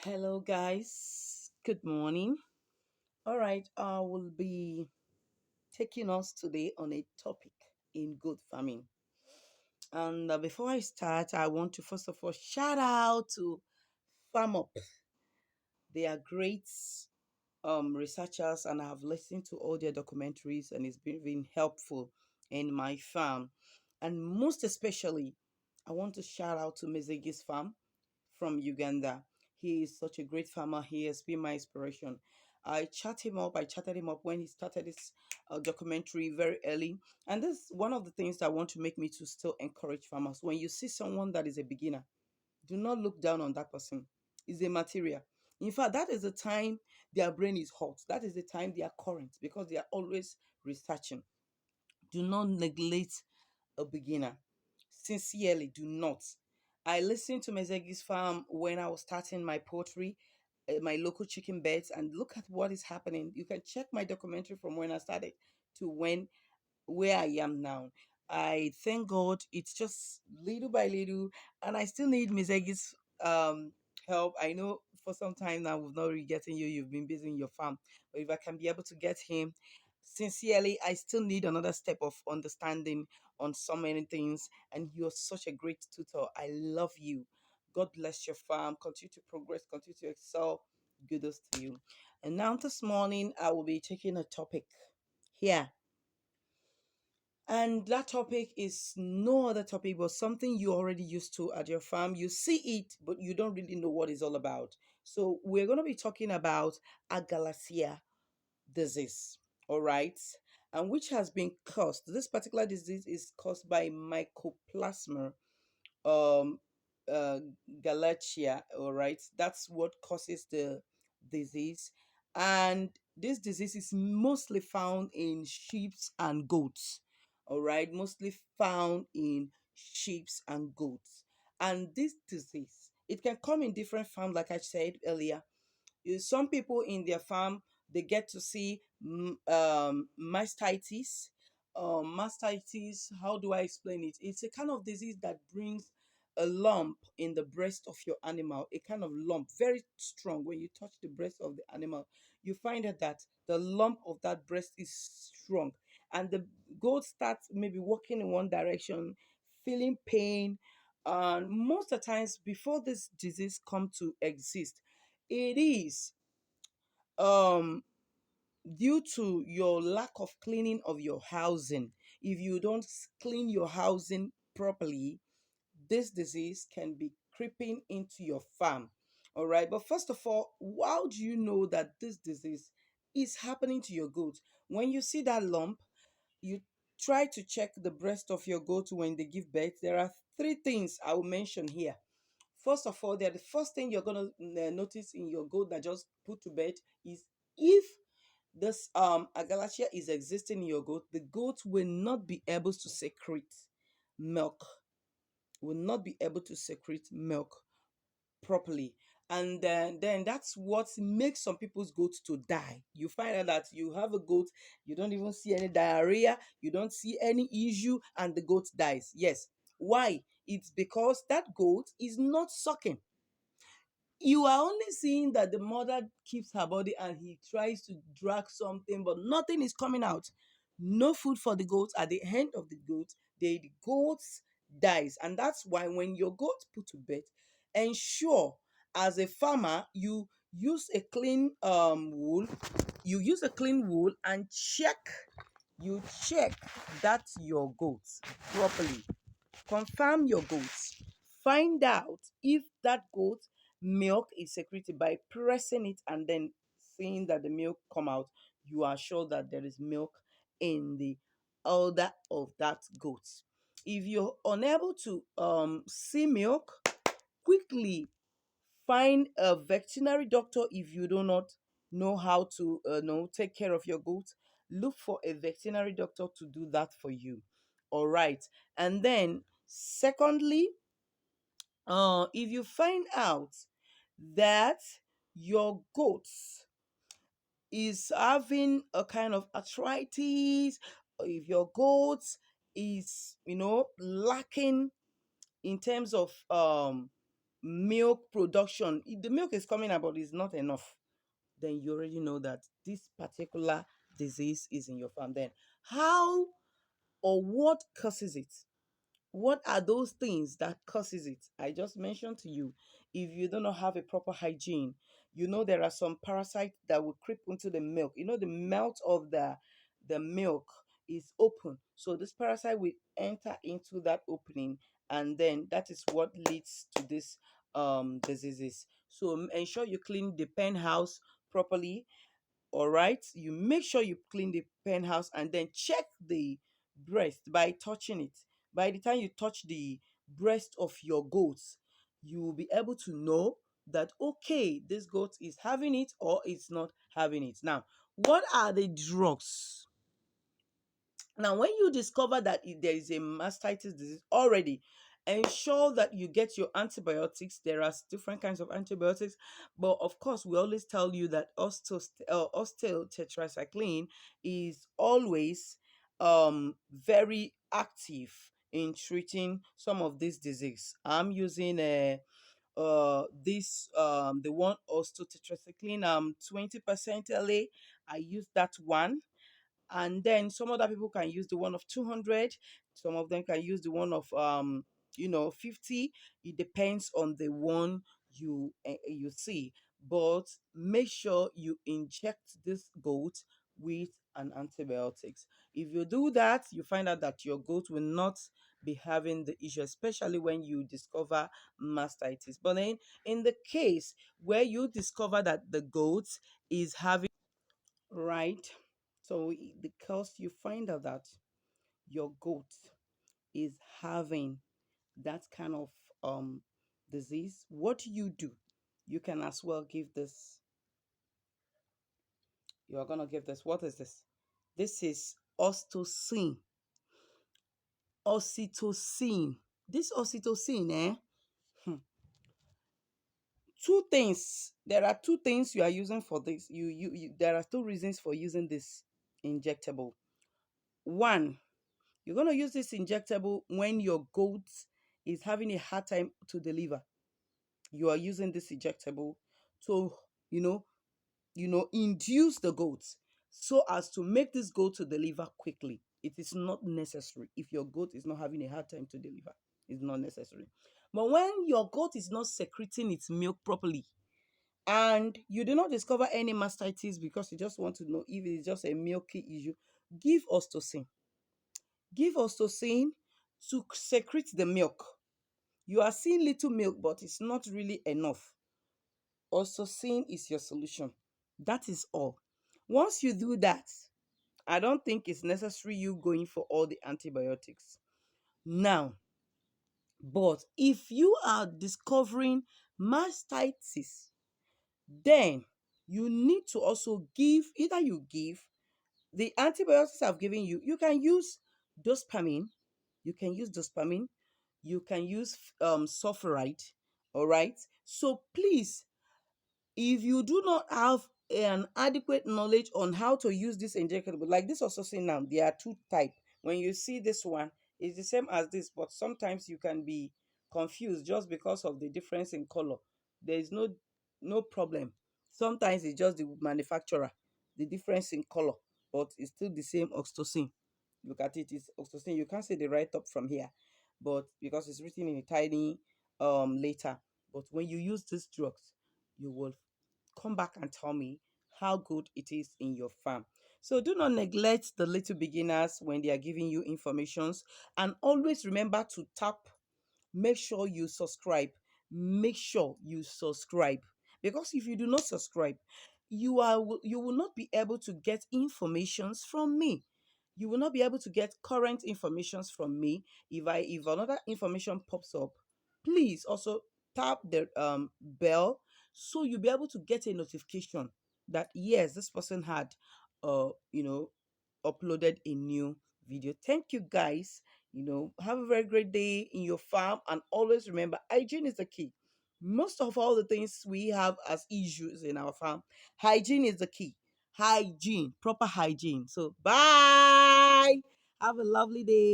Hello, guys. Good morning. All right, I will be taking us today on a topic in good farming. And before I start, I want to first of all shout out to Farm Up. They are great researchers, and I have listened to all their documentaries, and it's been helpful in my farm. And most especially, I want to shout out to Mezegi's farm from Uganda. He is such a great farmer. He has been my inspiration. I chatted him up when he started his documentary very early. And this is one of the things that want to make me to still encourage farmers. When you see someone that is a beginner, do not look down on that person. It's a material. In fact, that is the time their brain is hot. That is the time they are current because they are always researching. Do not neglect a beginner. Sincerely, do not. I listened to Mezegi's farm when I was starting my poultry, my local chicken beds, and look at what is happening. You can check my documentary from when I started to where I am now. I thank God it's just little by little, and I still need Mizegi's help. I know for some time now we've not really getting you. You've been busy in your farm, but if I can be able to get him, sincerely, I still need another step of understanding on so many things. And you're such a great tutor. I love you. God bless your farm. Continue to progress. Continue to excel. Kudos to you. And now this morning I will be taking a topic here, and that topic is no other topic but something you already used to at your farm. You see it, but you don't really know what it's all about. So we're going to be talking about Agalacia disease, all right? And which has been caused. This particular disease is caused by Mycoplasma um uh galatia, all right? That's what causes the disease. And this disease is mostly found in sheep and goats, all right? Mostly found in sheep and goats. And this disease, it can come in different forms, like I said earlier. Some people in their farm, they get to see mastitis. Mastitis, how do I explain it? It's a kind of disease that brings a lump in the breast of your animal, a kind of lump, very strong. When you touch the breast of the animal, you find out that the lump of that breast is strong, and the goat starts maybe walking in one direction, feeling pain. And most of the times, before this disease come to exist, it is um due to your lack of cleaning of your housing. If you don't clean your housing properly, this disease can be creeping into your farm. All right, but first of all, how do you know that this disease is happening to your goat? When you see that lump, you try to check the breast of your goat when they give birth. There are three things I will mention here. First of all, the first thing you're going to notice in your goat that just put to bed is, if this agalacia is existing in your goat, the goat will not be able to secrete milk, will not be able to secrete milk properly. And then that's what makes some people's goats to die. You find out that you have a goat, you don't even see any diarrhea, you don't see any issue, and the goat dies. Yes. Why? It's because that goat is not sucking. You are only seeing that the mother keeps her body and he tries to drag something, but nothing is coming out. No food for the goats. At the end of the goats dies. And that's why when your goat put to bed, ensure as a farmer you use a clean wool. You use a clean wool and check that your goats properly. Confirm your goats. Find out if that goat milk is secreted by pressing it and then seeing that the milk come out. You are sure that there is milk in the udder of that goat. If you're unable to see milk, quickly find a veterinary doctor. If you do not know how to take care of your goats, look for a veterinary doctor to do that for you. All right. And then secondly, if you find out that your goats is having a kind of arthritis, or if your goats is lacking in terms of milk production, if the milk is coming out but is not enough, then you already know that this particular disease is in your farm. Then how or what causes it? What are those things that causes it? I just mentioned to you. If you do not have a proper hygiene, you know there are some parasites that will creep into the milk. You know the mouth of the milk is open, so this parasite will enter into that opening, and then that is what leads to this diseases. So ensure you clean the pen house properly. All right, you make sure you clean the pen house, and then check the breast by touching it. By the time you touch the breast of your goats, you will be able to know that okay, this goat is having it or it's not having it. Now, what are the drugs? Now, when you discover that there is a mastitis disease already, ensure that you get your antibiotics. There are different kinds of antibiotics, but of course, we always tell you that osteotetracycline is always very active in treating some of this disease. I'm using this the one osteotetracycline 20% LA. I use that one, and then some other people can use the one of 200, some of them can use the one of 50. It depends on the one you see, but make sure you inject this goat with an antibiotics. If you do that, you find out that your goat will not be having the issue, especially when you discover mastitis. But then in the case where you discover that the goat is having, right? So because you find out that your goat is having that kind of um disease, what do you do? You can as well give this. You are gonna give this. What is this? This is oxytocin. Oxytocin. This oxytocin, hmm, two things. There are two things you are using for this. There are two reasons for using this injectable. One, you're going to use this injectable when your goat is having a hard time to deliver. You are using this injectable to, you know, induce the goats so as to make this goat to deliver quickly. It is not necessary if your goat is not having a hard time to deliver. It's not necessary. But when your goat is not secreting its milk properly, and you do not discover any mastitis because you just want to know if it is just a milky issue, give ostocin. Give oxytocin to secrete the milk. You are seeing little milk, but it's not really enough. Oxytocin is your solution. That is all. Once you do that, I don't think it's necessary you going for all the antibiotics. Now, but if you are discovering mastitis, then you need to also give, either you give the antibiotics I've given you, you can use dospamin, you can use dospamin, you can use sulfuride. All right. So please, if you do not have an adequate knowledge on how to use this injectable, like this also say now, there are two type. When you see this one, it's the same as this, but sometimes you can be confused just because of the difference in color. There is no problem. Sometimes it's just the manufacturer, the difference in color, but it's still the same oxytocin. Look at it, it's oxytocin. You can't see the write up from here, but because it's written in a tiny later. But when you use these drugs, you will come back and tell me how good it is in your farm. So do not neglect the little beginners when they are giving you informations, and always remember to tap. Make sure you subscribe. Make sure you subscribe, because if you do not subscribe, you will not be able to get informations from me. You will not be able to get current informations from me. If another information pops up, please also tap the bell, so you'll be able to get a notification that yes, this person had uh you know uploaded a new video. Thank you guys. Have a very great day in your farm, and always remember, hygiene is the key. Most of all the things we have as issues in our farm, hygiene is the key. Hygiene, proper hygiene. So bye. Have a lovely day.